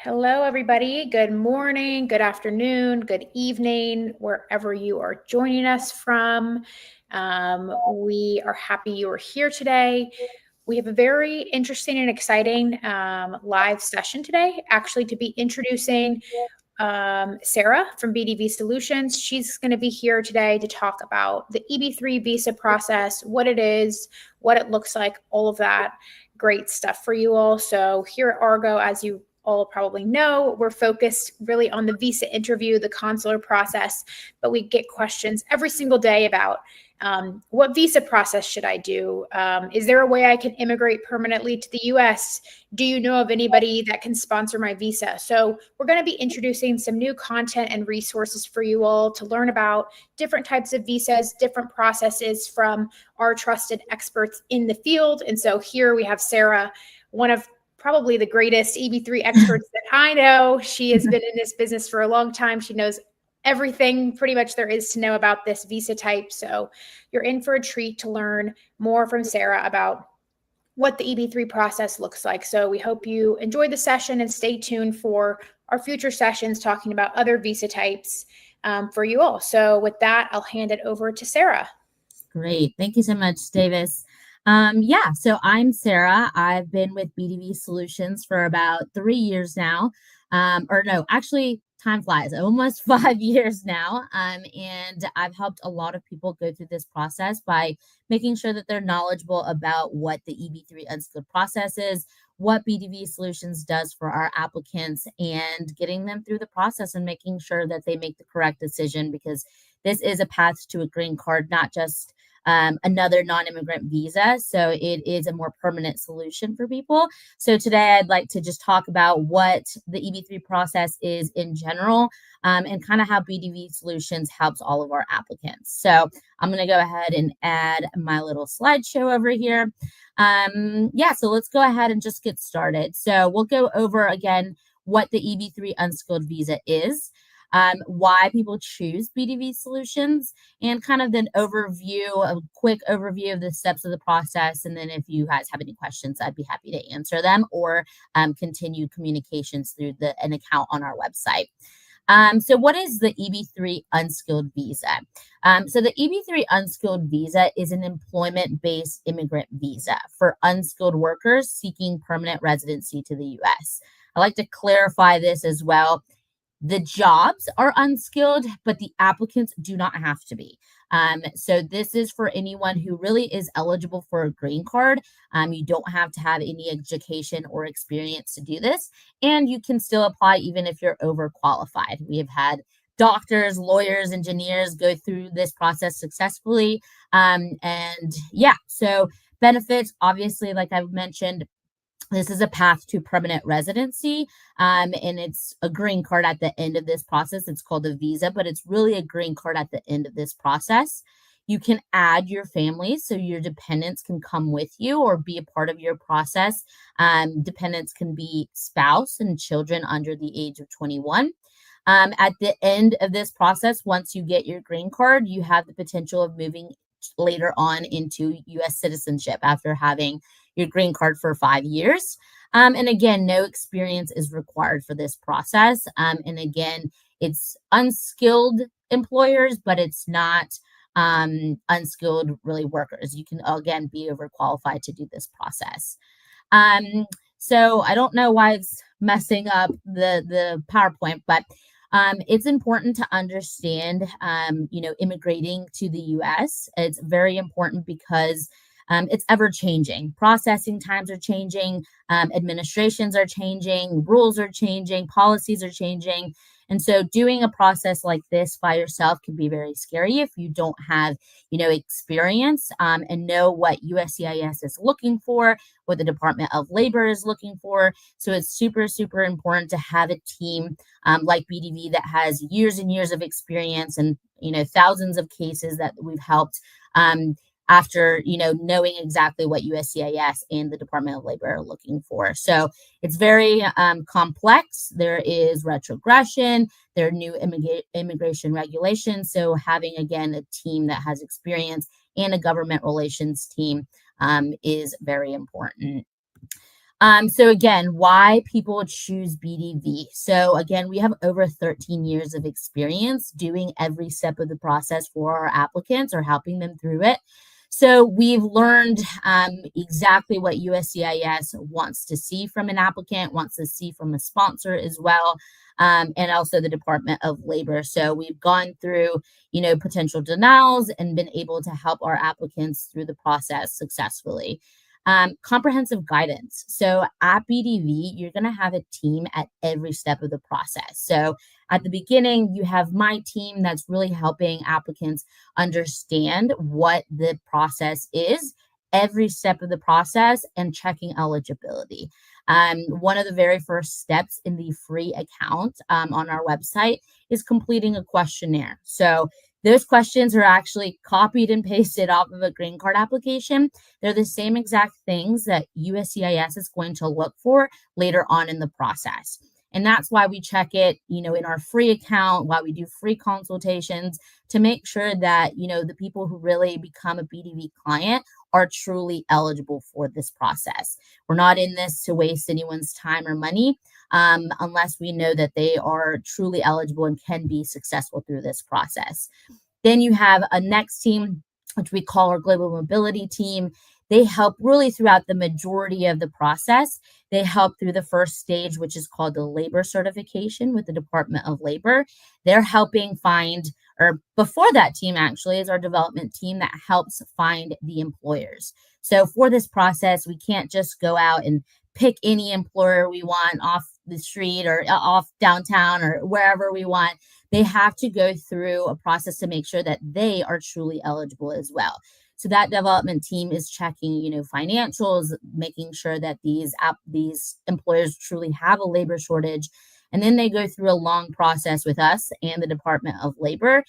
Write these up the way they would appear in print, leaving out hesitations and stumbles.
Hello, everybody. Good morning, good afternoon, good evening, wherever you are joining us from. We are happy you are here today. We have a very interesting and exciting live session today, actually, to be introducing Sara from BDV Solutions. She's going to be here today to talk about the EB-3 visa process, what it is, what it looks like, all of that great stuff for you all. So here at Argo, as you all probably know, we're focused really on the visa interview, the consular process, but we get questions every single day about what visa process should I do? Is there a way I can immigrate permanently to the US? Do you know of anybody that can sponsor my visa? So we're going to be introducing some new content and resources for you all to learn about different types of visas, different processes from our trusted experts in the field. And so here we have Sara, one of probably the greatest EB-3 experts that I know. She has been in this business for a long time. She knows everything pretty much there is to know about this visa type. So you're in for a treat to learn more from Sara about what the EB-3 process looks like. So we hope you enjoyed the session and stay tuned for our future sessions talking about other visa types for you all. So with that, I'll hand it over to Sara. Great. Thank you so much, Davis. So I'm Sara. I've been with BDV Solutions for about 3 years now. Actually, time flies, almost 5 years now. And I've helped a lot of people go through this process by making sure that they're knowledgeable about what the EB-3 unskilled process is, what BDV Solutions does for our applicants, and getting them through the process and making sure that they make the correct decision, because this is a path to a green card, not just another non-immigrant visa. So it is a more permanent solution for people. So today I'd like to just talk about what the EB-3 process is in general, and kind of how BDV Solutions helps all of our applicants. So I'm going to go ahead and add my little slideshow over here. So let's go ahead and just get started. So we'll go over again what the EB-3 unskilled visa is, why people choose BDV Solutions, and kind of a quick overview of the steps of the process. And then if you guys have any questions, I'd be happy to answer them or continue communications through an account on our website. So what is the EB-3 unskilled visa? So the EB-3 unskilled visa is an employment-based immigrant visa for unskilled workers seeking permanent residency to the U.S. I like to clarify this as well. The jobs are unskilled, but the applicants do not have to be. So this is for anyone who really is eligible for a green card. You don't have to have any education or experience to do this, and you can still apply even if you're overqualified. We have had doctors, lawyers, engineers go through this process successfully. So benefits, obviously, like I've mentioned, this is a path to permanent residency, and it's a green card at the end of this process. It's called a visa, but it's really a green card at the end of this process. You can add your family, so your dependents can come with you or be a part of your process. Dependents can be spouse and children under the age of 21. At the end of this process, once you get your green card, you have the potential of moving later on into U.S. citizenship after having your green card for 5 years. And again, no experience is required for this process. And again, it's unskilled employers, but it's not unskilled really workers. You can, again, be overqualified to do this process. So I don't know why it's messing up the PowerPoint, but it's important to understand, immigrating to the U.S. It's very important because it's ever changing. Processing times are changing, administrations are changing, rules are changing, policies are changing. And so doing a process like this by yourself can be very scary if you don't have, experience and know what USCIS is looking for, what the Department of Labor is looking for. So it's super, super important to have a team like BDV that has years and years of experience and, thousands of cases that we've helped after, knowing exactly what USCIS and the Department of Labor are looking for. So it's very complex. There is retrogression. There are new immigration regulations. So having, again, a team that has experience and a government relations team is very important. So again, why people choose BDV. So again, we have over 13 years of experience doing every step of the process for our applicants or helping them through it. So we've learned exactly what USCIS wants to see from an applicant, wants to see from a sponsor as well, and also the Department of Labor. So we've gone through, potential denials and been able to help our applicants through the process successfully. Comprehensive guidance. So at BDV, you're going to have a team at every step of the process. So at the beginning, you have my team that's really helping applicants understand what the process is, every step of the process, and checking eligibility. One of the very first steps in the free account on our website is completing a questionnaire. So those questions are actually copied and pasted off of a green card application. They're the same exact things that USCIS is going to look for later on in the process. And that's why we check it, in our free account, why we do free consultations to make sure that, the people who really become a BDV client are truly eligible for this process. We're not in this to waste anyone's time or money unless we know that they are truly eligible and can be successful through this process. Then you have a next team, which we call our global mobility team. They help really throughout the majority of the process. They help through the first stage, which is called the labor certification with the Department of Labor. They're helping find, or before that team actually is our development team that helps find the employers. So for this process, we can't just go out and pick any employer we want off the street or off downtown or wherever we want. They have to go through a process to make sure that they are truly eligible as well. So that development team is checking, financials, making sure that these employers truly have a labor shortage. And then they go through a long process with us and the Department of Labor,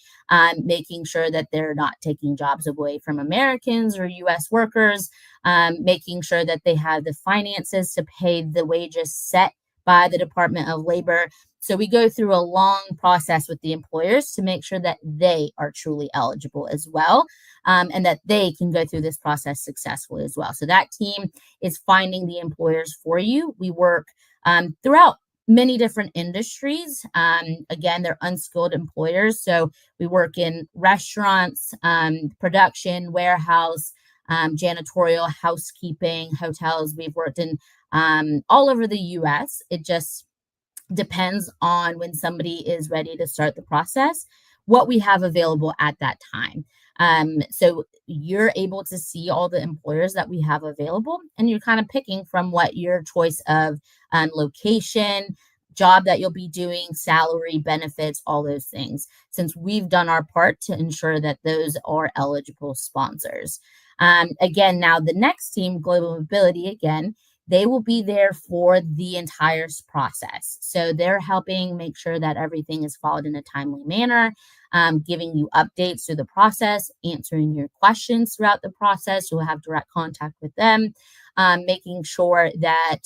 making sure that they're not taking jobs away from Americans or U.S. workers, making sure that they have the finances to pay the wages set by the Department of Labor. So we go through a long process with the employers to make sure that they are truly eligible as well, and that they can go through this process successfully as well. So that team is finding the employers for you. We work throughout many different industries. Again, they're unskilled employers. So we work in restaurants, production, warehouse, janitorial, housekeeping, hotels. We've worked in all over the US. It just depends on when somebody is ready to start the process, what we have available at that time. So you're able to see all the employers that we have available, and you're kind of picking from what your choice of location, job that you'll be doing, salary, benefits, all those things, since we've done our part to ensure that those are eligible sponsors. Again, now the next team, Global Mobility, again, they will be there for the entire process. So they're helping make sure that everything is followed in a timely manner, giving you updates through the process, answering your questions throughout the process. You'll have direct contact with them, making sure that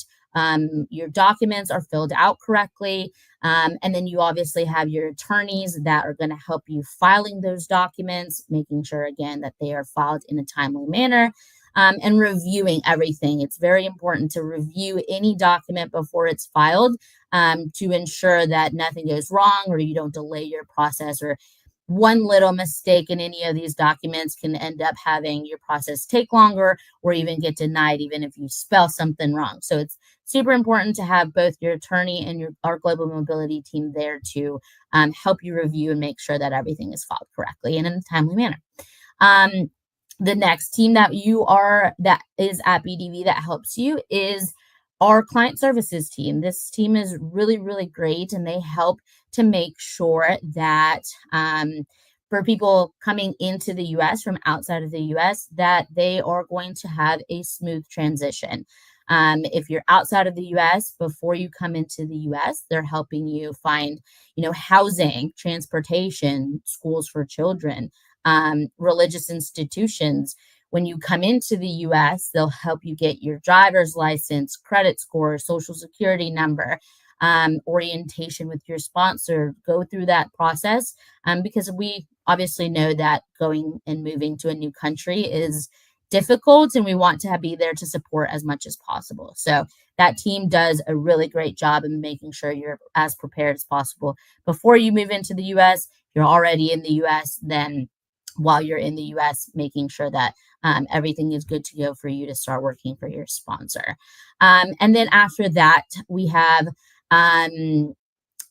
your documents are filled out correctly. And then you obviously have your attorneys that are going to help you filing those documents, making sure, again, that they are filed in a timely manner. And reviewing everything. It's very important to review any document before it's filed to ensure that nothing goes wrong or you don't delay your process, or one little mistake in any of these documents can end up having your process take longer or even get denied, even if you spell something wrong. So it's super important to have both your attorney and our global mobility team there to help you review and make sure that everything is filed correctly and in a timely manner. The next team that is at BDV that helps you is our client services team. This team is really, really great, and they help to make sure that for people coming into the US from outside of the US, that they are going to have a smooth transition. If you're outside of the US, before you come into the US, they're helping you find, housing, transportation, schools for children, religious institutions. When you come into the US, they'll help you get your driver's license, credit score, social security number, orientation with your sponsor. Go through that process because we obviously know that going and moving to a new country is difficult, and we want to be there to support as much as possible. So that team does a really great job in making sure you're as prepared as possible before you move into the US. You're already in the US, then while you're in the US, making sure that everything is good to go for you to start working for your sponsor. And then after that, we have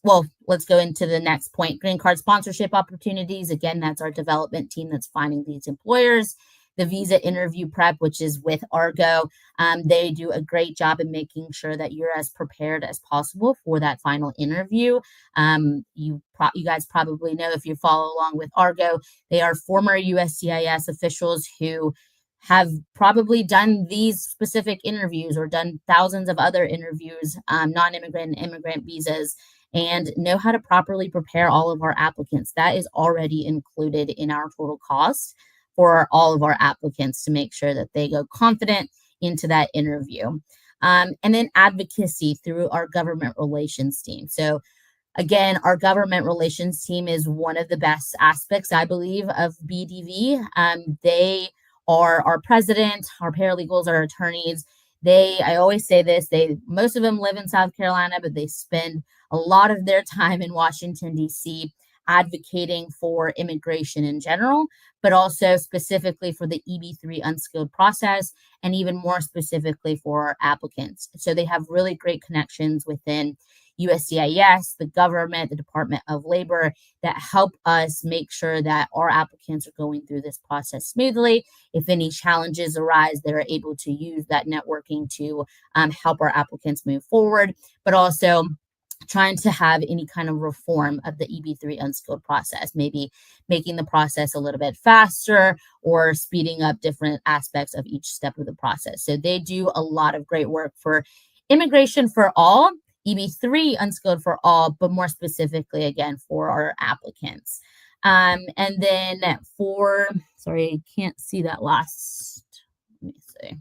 well, let's go into the next point. Green card sponsorship opportunities. Again, that's our development team that's finding these employers. The visa interview prep, which is with Argo, they do a great job in making sure that you're as prepared as possible for that final interview. You guys probably know, if you follow along with Argo, they are former USCIS officials who have probably done these specific interviews or done thousands of other interviews, non-immigrant and immigrant visas, and know how to properly prepare all of our applicants. That is already included in our total cost for all of our applicants to make sure that they go confident into that interview. And then advocacy through our government relations team. So again, our government relations team is one of the best aspects, I believe, of BDV. They are our president, our paralegals, our attorneys. I always say this, most of them live in South Carolina, but they spend a lot of their time in Washington, D.C., advocating for immigration in general, but also specifically for the EB-3 unskilled process, and even more specifically for our applicants. So they have really great connections within USCIS, the government, the Department of Labor, that help us make sure that our applicants are going through this process smoothly. If any challenges arise, they're able to use that networking to help our applicants move forward, but also trying to have any kind of reform of the EB-3 unskilled process, maybe making the process a little bit faster or speeding up different aspects of each step of the process. So they do a lot of great work for immigration for all, EB-3 unskilled for all, but more specifically, again, for our applicants. And then sorry, I can't see that last, let me see.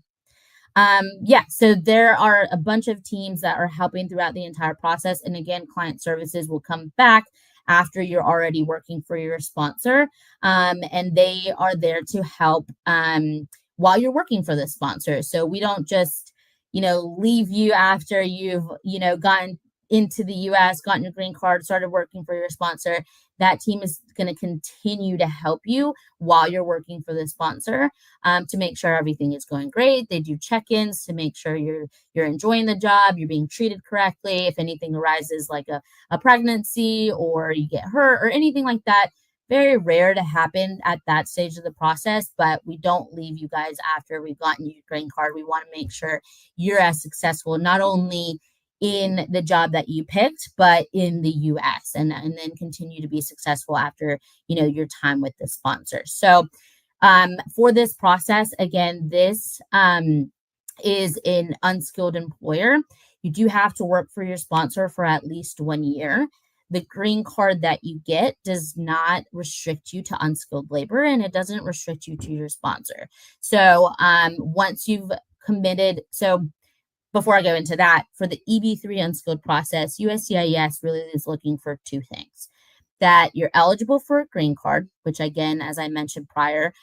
So there are a bunch of teams that are helping throughout the entire process. And again, client services will come back after you're already working for your sponsor. And they are there to help while you're working for the sponsor. So we don't just, leave you after you've, gotten into the US, gotten your green card, started working for your sponsor. That team is going to continue to help you while you're working for the sponsor to make sure everything is going great. They do check-ins to make sure you're enjoying the job, you're being treated correctly. If anything arises like a pregnancy or you get hurt or anything like that, very rare to happen at that stage of the process, but we don't leave you guys after we've gotten your green card. We want to make sure you're as successful, not only in the job that you picked, but in the US, and then continue to be successful after, your time with the sponsor. So for this process, again, this is an unskilled employer. You do have to work for your sponsor for at least 1 year. The green card that you get does not restrict you to unskilled labor, and it doesn't restrict you to your sponsor. So once you've committed, before I go into that, for the EB-3 unskilled process, USCIS really is looking for two things: that you're eligible for a green card, which again, as I mentioned prior,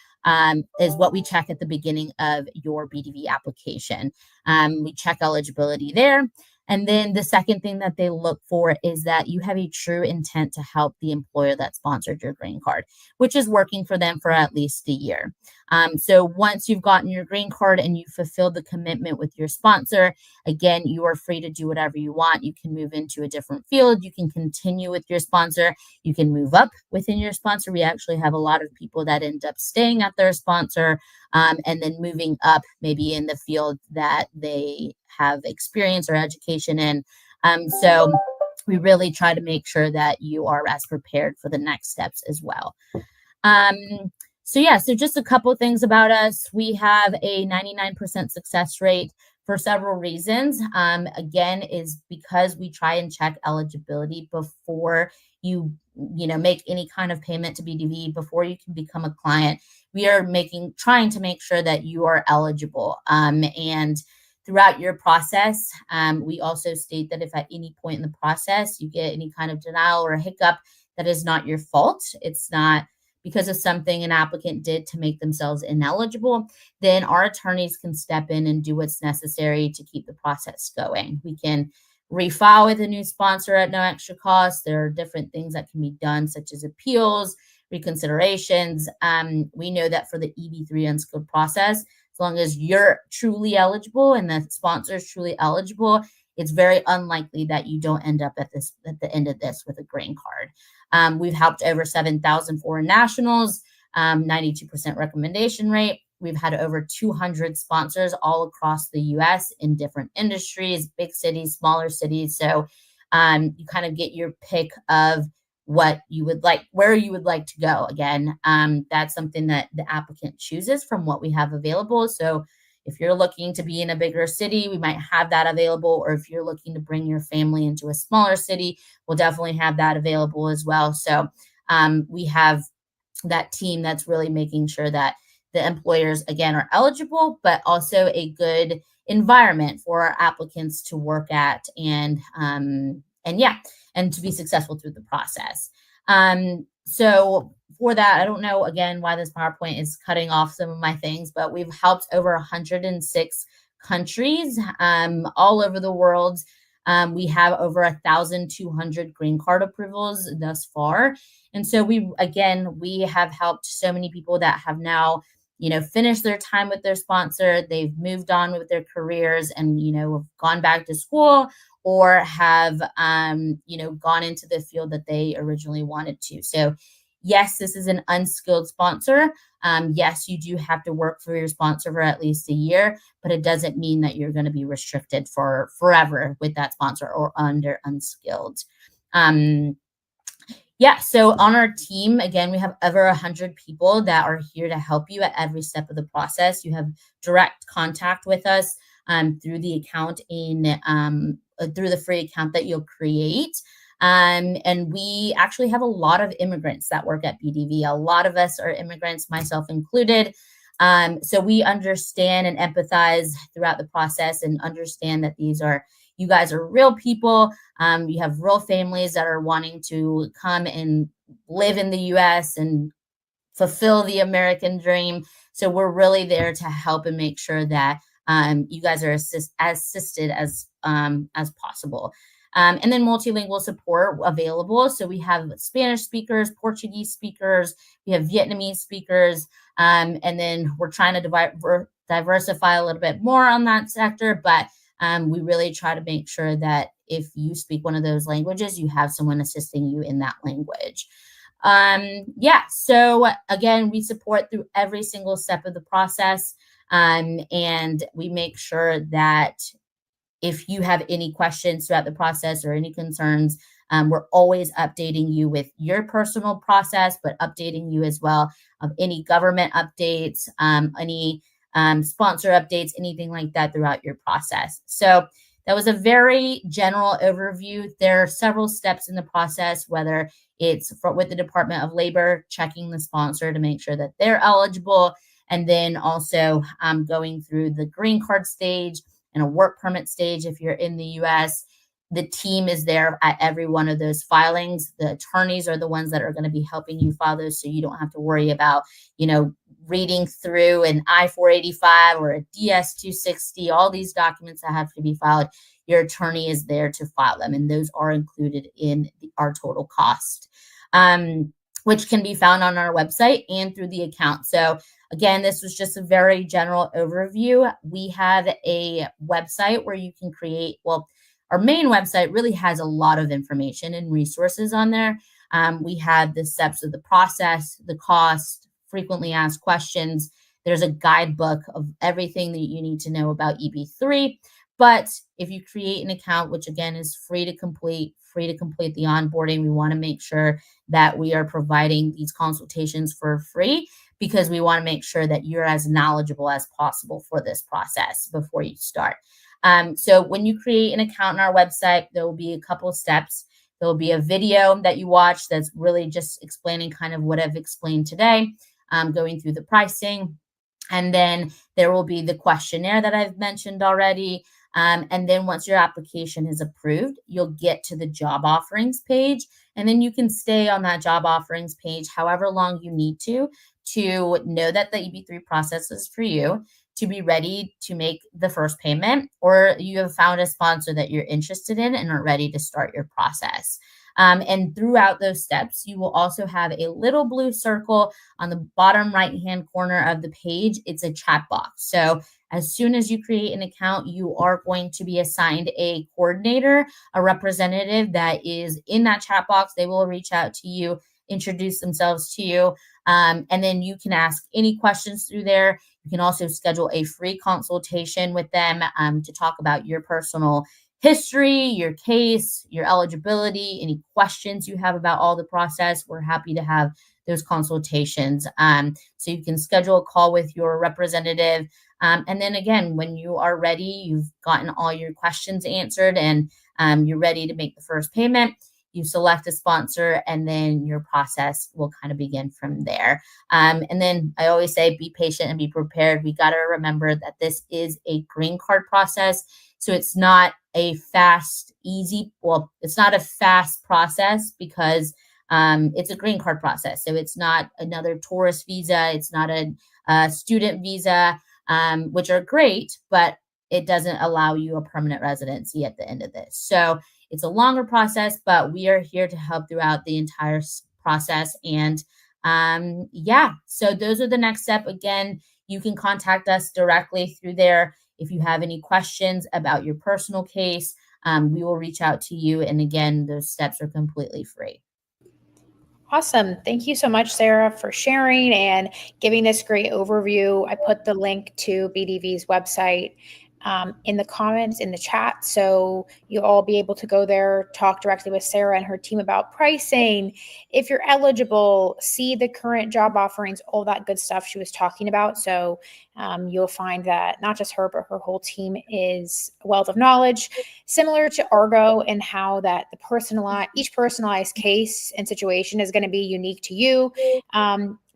is what we check at the beginning of your BDV application. We check eligibility there. And then the second thing that they look for is that you have a true intent to help the employer that sponsored your green card, which is working for them for at least a year. So once you've gotten your green card and you fulfilled the commitment with your sponsor, again, you are free to do whatever you want. You can move into a different field. You can continue with your sponsor. You can move up within your sponsor. We actually have a lot of people that end up staying at their sponsor and then moving up maybe in the field that they have experience or education in. So we really try to make sure that you are as prepared for the next steps as well. So just a couple of things about us. We have a 99% success rate for several reasons. Again, is because we try and check eligibility before you make any kind of payment to BDV, before you can become a client. We are trying to make sure that you are eligible. And throughout your process, we also state that if at any point in the process you get any kind of denial or a hiccup, that is not your fault. It's not because of something an applicant did to make themselves ineligible, then our attorneys can step in and do what's necessary to keep the process going. We can refile with a new sponsor at no extra cost. There are different things that can be done, such as appeals, reconsiderations. We know that for the EB-3 unskilled process, as long as you're truly eligible and the sponsor is truly eligible, it's very unlikely that you don't end up at the end of this with a green card. We've helped over 7,000 foreign nationals, 92% recommendation rate. We've had over 200 sponsors all across the US in different industries, big cities, smaller cities. So you kind of get your pick of what you would like, where you would like to go. Again, that's something that the applicant chooses from what we have available. So if you're looking to be in a bigger city, we might have that available. Or if you're looking to bring your family into a smaller city, we'll definitely have that available as well. So we have that team that's really making sure that the employers, again, are eligible, but also a good environment for our applicants to work at and to be successful through the process. So for that, I don't know, again, why this PowerPoint is cutting off some of my things, but we've helped over 106 countries all over the world. We have over 1,200 green card approvals thus far. And so we have helped so many people that have now, finished their time with their sponsor. They've moved on with their careers and, have gone back to school or have, gone into the field that they originally wanted to. So yes, this is an unskilled sponsor. Yes, you do have to work for your sponsor for at least a year, but it doesn't mean that you're going to be restricted for forever with that sponsor or under unskilled. So on our team, again, we have over 100 people that are here to help you at every step of the process. You have direct contact with us through the account through the free account that you'll create. And we actually have a lot of immigrants that work at BDV. A lot of us are immigrants, myself included. So we understand and empathize throughout the process and understand that you guys are real people. You have real families that are wanting to come and live in the US and fulfill the American dream. So we're really there to help and make sure that you guys are assisted as possible. And then multilingual support available. So we have Spanish speakers, Portuguese speakers, we have Vietnamese speakers, and then we're trying to diversify a little bit more on that sector, but we really try to make sure that if you speak one of those languages, you have someone assisting you in that language. So again, we support through every single step of the process, and we make sure that if you have any questions throughout the process or any concerns, we're always updating you with your personal process, but updating you as well of any government updates, any sponsor updates, anything like that throughout your process. So that was a very general overview. There are several steps in the process, whether it's with the Department of Labor, checking the sponsor to make sure that they're eligible, and then also going through the green card stage and a work permit stage if you're in the US. The team is there at every one of those filings. The attorneys are the ones that are going to be helping you file those, so you don't have to worry about, reading through an I-485 or a DS-260, all these documents that have to be filed. Your attorney is there to file them, and those are included in our total cost, which can be found on our website and through the account. So again, this was just a very general overview. We have a website where you can create, our main website really has a lot of information and resources on there. We have the steps of the process, the cost, frequently asked questions. There's a guidebook of everything that you need to know about EB-3. But if you create an account, which again is free to complete the onboarding, we want to make sure that we are providing these consultations for free, because we want to make sure that you're as knowledgeable as possible for this process before you start. So when you create an account on our website, there will be a couple of steps. There will be a video that you watch that's really just explaining kind of what I've explained today, going through the pricing. And then there will be the questionnaire that I've mentioned already. And then once your application is approved, you'll get to the job offerings page. And then you can stay on that job offerings page however long you need to know that the EB-3 process is for you, to be ready to make the first payment, or you have found a sponsor that you're interested in and are ready to start your process. And throughout those steps, you will also have a little blue circle on the bottom right-hand corner of the page. It's a chat box. So as soon as you create an account, you are going to be assigned a coordinator, a representative that is in that chat box. They will reach out to you, introduce themselves to you, and then you can ask any questions through there. You can also schedule a free consultation with them to talk about your personal history, your case, your eligibility, any questions you have about all the process. We're happy to have those consultations. So you can schedule a call with your representative. And then again, when you are ready, you've gotten all your questions answered, and you're ready to make the first payment, you select a sponsor, and then your process will kind of begin from there. And then I always say, be patient and be prepared. We got to remember that this is a green card process. So it's not a fast, easy, well, it's not a fast process because it's a green card process. So it's not another tourist visa. It's not a student visa, which are great, but it doesn't allow you a permanent residency at the end of this. So it's a longer process, but we are here to help throughout the entire process. And yeah, so those are the next step. Again, you can contact us directly through there. If you have any questions about your personal case, we will reach out to you. And again, those steps are completely free. Awesome. Thank you so much, Sara, for sharing and giving this great overview. I put the link to BDV's website in the comments in the chat, so you'll all be able to go there, talk directly with Sara and her team about pricing, if you're eligible, see the current job offerings, all that good stuff she was talking about. So you'll find that not just her, but her whole team is a wealth of knowledge, similar to Argo, and how that each personalized case and situation is going to be unique to you.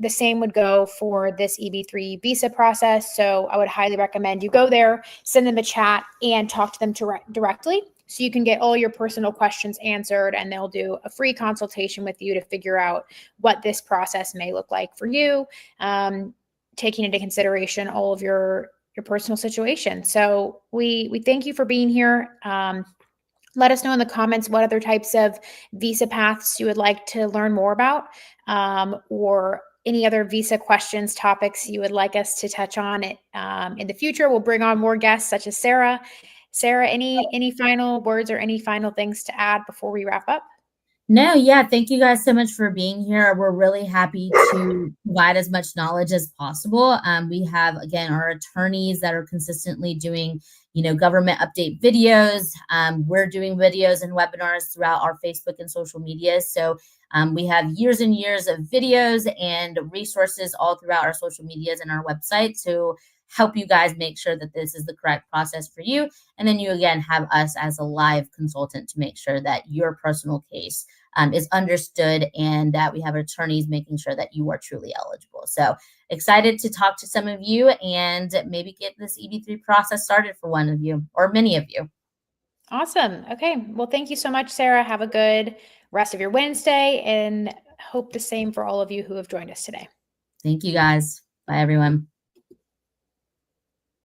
The same would go for this EB-3 visa process. So I would highly recommend you go there, send them a chat, and talk to them directly, so you can get all your personal questions answered, and they'll do a free consultation with you to figure out what this process may look like for you, taking into consideration all of your personal situation. So we thank you for being here. Let us know in the comments what other types of visa paths you would like to learn more about, or any other visa questions, topics you would like us to touch on it in the future. We'll bring on more guests such as Sara. Sara, any final words or any final things to add before we wrap up? No, yeah, thank you guys so much for being here. We're really happy to provide as much knowledge as possible. We have, again, our attorneys that are consistently doing, government update videos. We're doing videos and webinars throughout our Facebook and social media. So we have years and years of videos and resources all throughout our social medias and our website to help you guys make sure that this is the correct process for you. And then you, again, have us as a live consultant to make sure that your personal case is understood, and that we have attorneys making sure that you are truly eligible. So excited to talk to some of you and maybe get this EB-3 process started for one of you or many of you. Awesome. Okay. Well, thank you so much, Sara. Have a good rest of your Wednesday, and hope the same for all of you who have joined us today. Thank you, guys. Bye, everyone.